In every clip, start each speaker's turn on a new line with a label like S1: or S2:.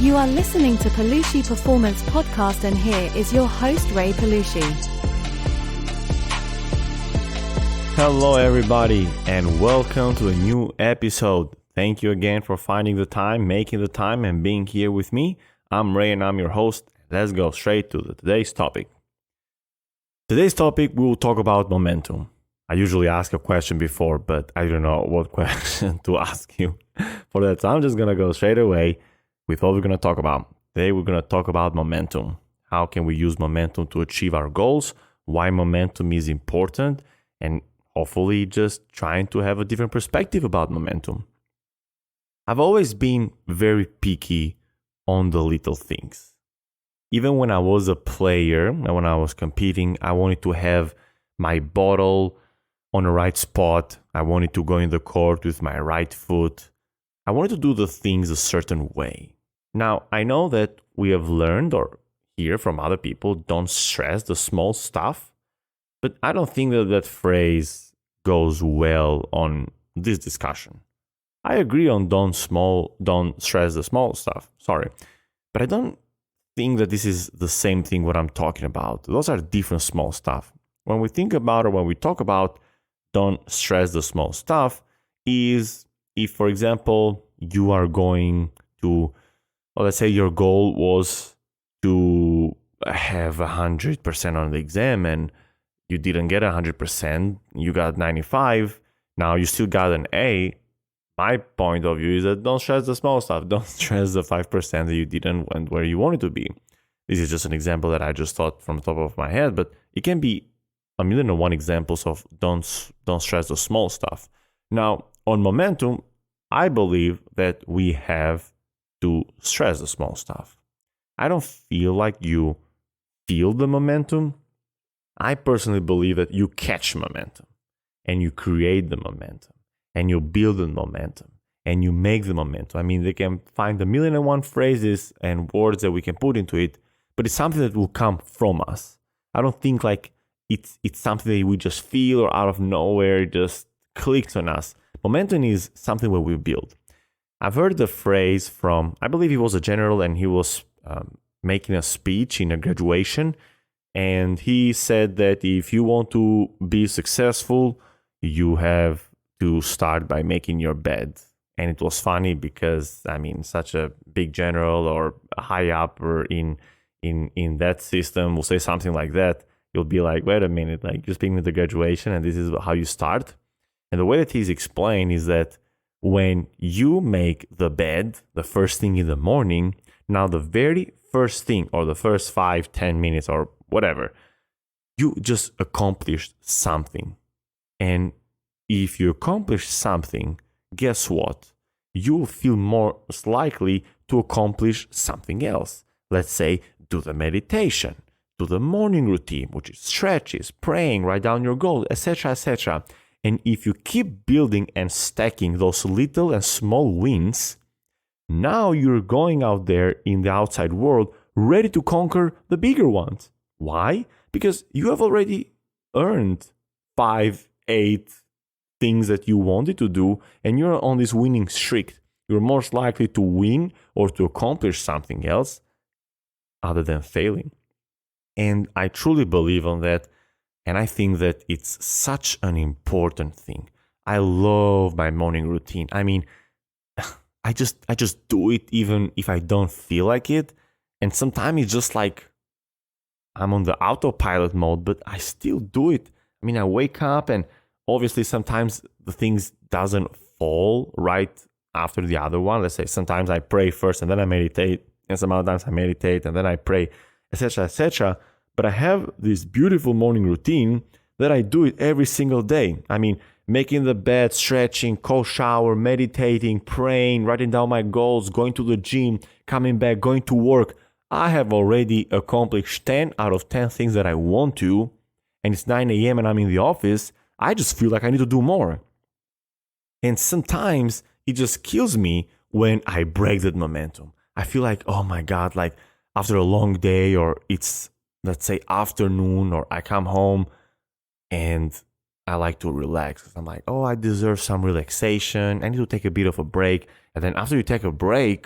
S1: You are listening to Palucci Performance Podcast, and here is your host, Ray Palucci.
S2: Hello everybody, and welcome to a new episode. Thank you again for finding the time, making the time, and being here with me. I'm Ray and I'm your host. Let's go straight to today's topic. Today's topic, we will talk about momentum. I usually ask a question before, but I don't know what question to ask you for that. So I'm just going to go straight away with what we're going to talk about. Today we're going to talk about momentum. How can we use momentum to achieve our goals? Why momentum is important? And hopefully just trying to have a different perspective about momentum. I've always been very picky on the little things. Even when I was a player and when I was competing, I wanted to have my bottle on the right spot. I wanted to go in the court with my right foot. I wanted to do the things a certain way. Now, I know that we have learned or hear from other people, don't stress the small stuff, but I don't think that phrase goes well on this discussion. I agree on don't stress the small stuff, but I don't think that this is the same thing what I'm talking about. Those are different small stuff. When we think about or when we talk about don't stress the small stuff is if, for example, you are going to, or let's say your goal was to have 100% on the exam and you didn't get 100%, you got 95, now you still got an A. My point of view is that don't stress the small stuff. Don't stress the 5% that you didn't went where you wanted to be. This is just an example that I just thought from the top of my head, but it can be a million and one examples of don't stress the small stuff. Now, on momentum, I believe that we have to stress the small stuff. I don't feel like you feel the momentum. I personally believe that you catch momentum and you create the momentum and you build the momentum and you make the momentum. I mean, they can find a million and one phrases and words that we can put into it, but it's something that will come from us. I don't think like it's something that we just feel or out of nowhere just clicks on us. Momentum is something where we build. I've heard the phrase from, I believe he was a general and he was making a speech in a graduation. And he said that if you want to be successful, you have to start by making your bed. And it was funny because, I mean, such a big general or a high upper in that system will say something like that. You'll be like, wait a minute, like you're speaking at the graduation and this is how you start. And the way that he's explained is that when you make the bed the first thing in the morning, now the very first thing or the first 5-10 minutes or whatever, you just accomplished something. And if you accomplish something, guess what? You will feel more likely to accomplish something else. Let's say do the meditation, do the morning routine, which is stretches, praying, write down your goal, etc., etc. And if you keep building and stacking those little and small wins, now you're going out there in the outside world ready to conquer the bigger ones. Why? Because you have already earned 5-8 things that you wanted to do, and you're on this winning streak. You're most likely to win or to accomplish something else other than failing. And I truly believe on that. And I think that it's such an important thing. I love my morning routine. I mean, I just do it even if I don't feel like it. And sometimes it's just like I'm on the autopilot mode, but I still do it. I mean, I wake up and obviously sometimes the things doesn't fall right after the other one. Let's say sometimes I pray first and then I meditate. And some other times I meditate and then I pray, etc., etc. But I have this beautiful morning routine that I do it every single day. I mean, making the bed, stretching, cold shower, meditating, praying, writing down my goals, going to the gym, coming back, going to work. I have already accomplished 10 out of 10 things that I want to, and it's 9 a.m. and I'm in the office. I just feel like I need to do more. And sometimes it just kills me when I break that momentum. I feel like, oh my God, like after a long day or it's, let's say, afternoon, or I come home and I like to relax. I'm like, oh, I deserve some relaxation. I need to take a bit of a break. And then after you take a break,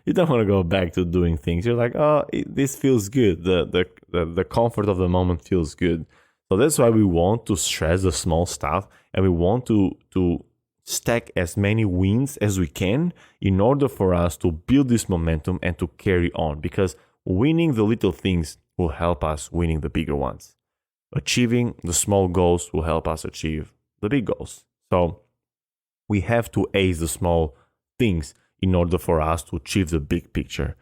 S2: You don't want to go back to doing things. You're like, oh, this feels good. The comfort of the moment feels good. So that's why we want to stress the small stuff, and we want to stack as many wins as we can in order for us to build this momentum and to carry on, because winning the little things will help us winning the bigger ones. Achieving the small goals will help us achieve the big goals. So we have to ace the small things in order for us to achieve the big picture.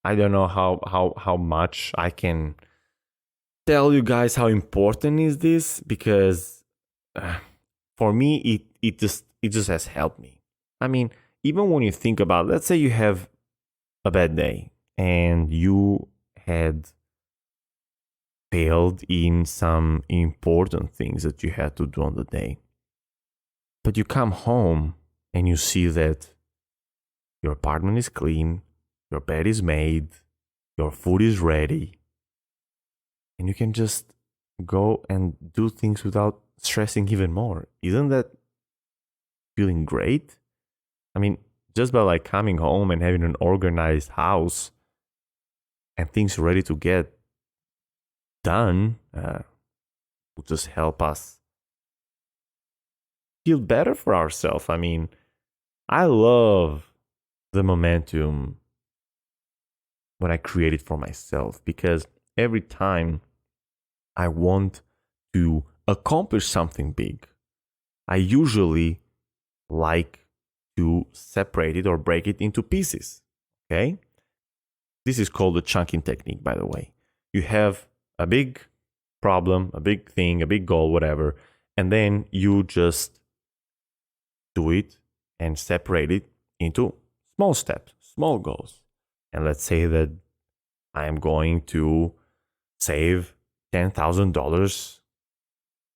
S2: I don't know how much I can tell you guys how important is this, because for me it just has helped me. I mean, even when you think about, let's say you have a bad day and you had failed in some important things that you had to do on the day, but you come home and you see that your apartment is clean, your bed is made, your food is ready, and you can just go and do things without stressing even more. Isn't that feeling great? I mean, just by like coming home and having an organized house and things ready to get done will just help us feel better for ourselves. I mean, I love the momentum when I create it for myself, because every time I want to accomplish something big, I usually like to separate it or break it into pieces. Okay? This is called the chunking technique, by the way. You have a big problem, a big thing, a big goal, whatever, and then you just do it and separate it into small steps, small goals. And let's say that I am going to save $10,000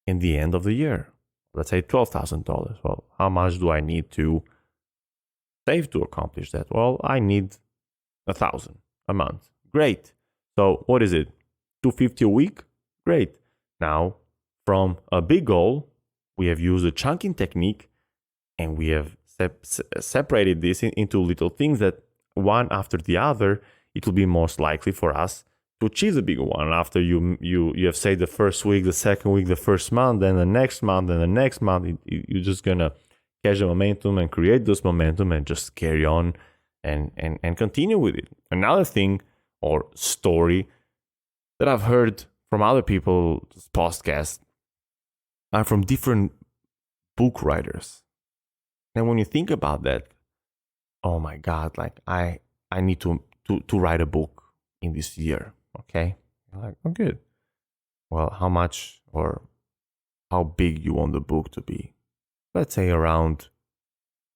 S2: in the end of the year. Let's say $12,000. Well, how much do I need to save to accomplish that? Well, I need 1,000 a month. Great. So what is it? $250 a week? Great. Now, from a big goal, we have used a chunking technique, and we have separated this into little things that one after the other, it will be most likely for us to achieve the bigger one. After you have saved the first week, the second week, the first month, then the next month, and the next month, you're just gonna catch the momentum and create this momentum and just carry on and continue with it. Another thing or story that I've heard from other people's podcasts are from different book writers. And when you think about that, oh my God, like I need to write a book in this year. Okay. You're like, oh, good. Well, how much or how big you want the book to be? Let's say around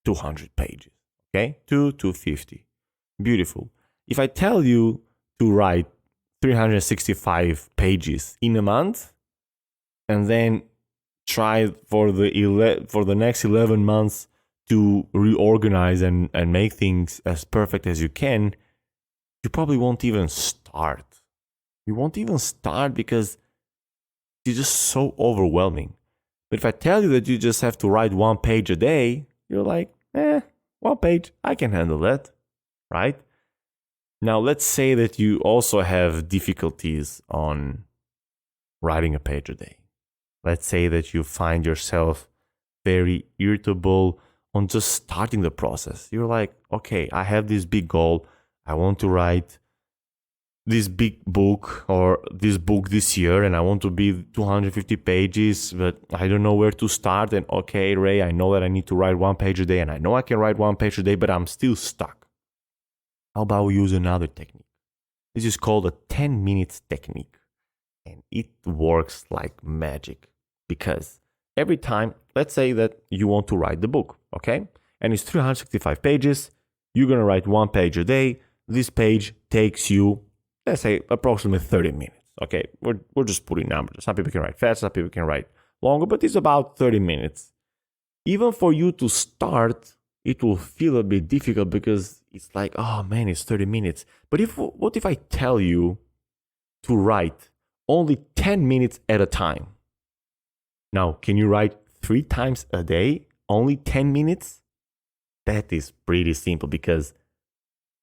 S2: 200 pages. Okay. 250. Beautiful. If I tell you to write 365 pages in a month, and then try for the next 11 months to reorganize and make things as perfect as you can, you probably won't even start. You won't even start because it's just so overwhelming. But if I tell you that you just have to write 1 page a day, you're like, 1 page, I can handle that, right? Now, let's say that you also have difficulties on writing a page a day. Let's say that you find yourself very irritable on just starting the process. You're like, okay, I have this big goal. I want to write this big book or this book this year, and I want to be 250 pages, but I don't know where to start. And okay, Ray, I know that I need to write 1 page a day, and I know I can write 1 page a day, but I'm still stuck. How about we use another technique? This is called a 10 minutes technique, and it works like magic, because every time, let's say that you want to write the book, okay? And it's 365 pages. You're going to write 1 page a day. This page takes you, let's say, approximately 30 minutes, okay? We're just putting numbers. Some people can write fast, some people can write longer, but it's about 30 minutes. Even for you to start, it will feel a bit difficult because it's like, oh man, it's 30 minutes. But what if I tell you to write only 10 minutes at a time? Now, can you write 3 times a day, only 10 minutes? That is pretty simple, because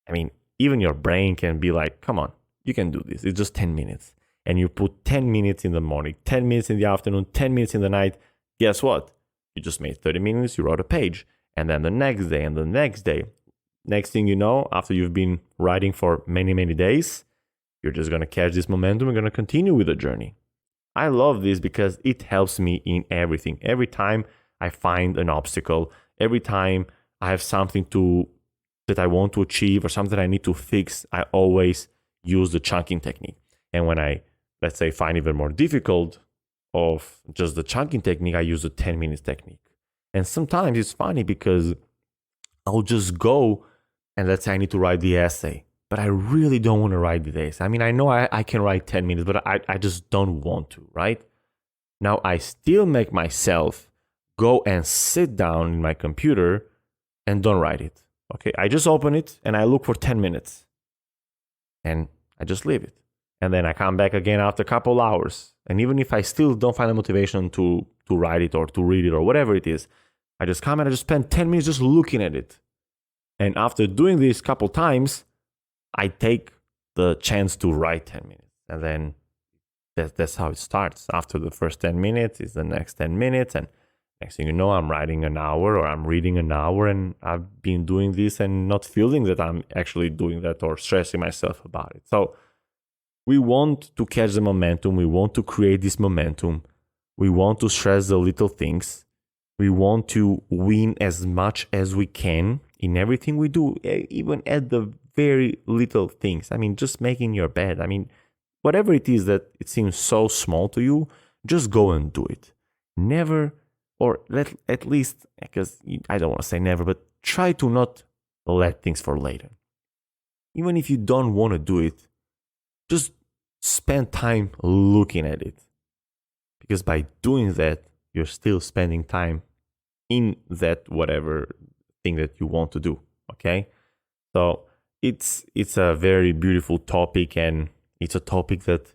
S2: I mean, even your brain can be like, come on, you can do this. It's just 10 minutes. And you put 10 minutes in the morning, 10 minutes in the afternoon, 10 minutes in the night. Guess what? You just made 30 minutes, you wrote a page. And then the next day and the next day. Next thing you know, after you've been writing for many, many days, you're just going to catch this momentum and going to continue with the journey. I love this because it helps me in everything. Every time I find an obstacle, every time I have something that I want to achieve or something I need to fix, I always use the chunking technique. And when I, let's say, find even more difficult of just the chunking technique, I use the 10 minutes technique. And sometimes it's funny because I'll just go and let's say I need to write the essay, but I really don't want to write the essay. I mean, I know I can write 10 minutes, but I just don't want to, right? Now I still make myself go and sit down in my computer and don't write it. Okay, I just open it and I look for 10 minutes and I just leave it. And then I come back again after a couple hours. And even if I still don't find the motivation to write it or to read it or whatever it is, I just come and I just spend 10 minutes just looking at it. And after doing this a couple times, I take the chance to write 10 minutes. And then that's how it starts. After the first 10 minutes is the next 10 minutes. And next thing you know, I'm writing an hour or I'm reading an hour, and I've been doing this and not feeling that I'm actually doing that or stressing myself about it. So we want to catch the momentum. We want to create this momentum. We want to stress the little things. We want to win as much as we can in everything we do, even at the very little things. I mean, just making your bed. I mean, whatever it is that it seems so small to you, just go and do it. Never, or at least, because I don't want to say never, but try to not let things for later. Even if you don't want to do it, just spend time looking at it. Because by doing that, you're still spending time in that whatever thing that you want to do. Okay? So it's a very beautiful topic, and it's a topic that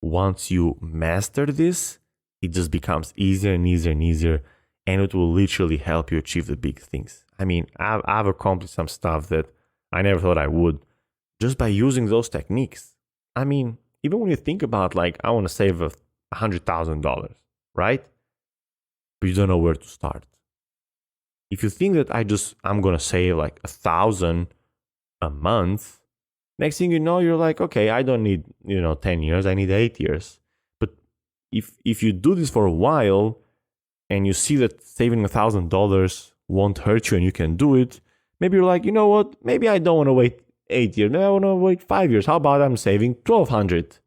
S2: once you master this, it just becomes easier and easier and easier, and it will literally help you achieve the big things. I mean, I've accomplished some stuff that I never thought I would just by using those techniques. I mean, even when you think about like, I want to save $100,000, right? But you don't know where to start. If you think that I'm going to save like 1,000 a month, next thing you know, you're like, okay, I don't need, 10 years, I need 8 years. But if you do this for a while and you see that saving $1,000 won't hurt you and you can do it, maybe you're like, you know what, maybe I don't want to wait 8 years, maybe I want to wait 5 years. How about I'm saving $1,200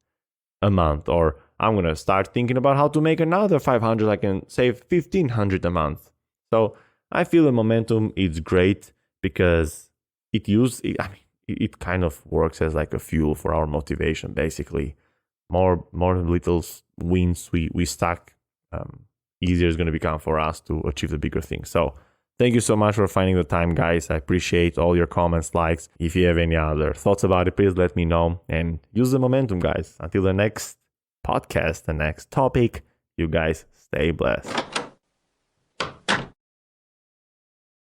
S2: a month? Or I'm going to start thinking about how to make another $500. I can save $1,500 a month. So I feel the momentum is great because it kind of works as like a fuel for our motivation. Basically, more little wins we stack, easier is going to become for us to achieve the bigger things. So thank you so much for finding the time, guys. I appreciate all your comments, likes. If you have any other thoughts about it, please let me know, and use the momentum, guys. Until the next podcast, the next topic, you guys stay blessed.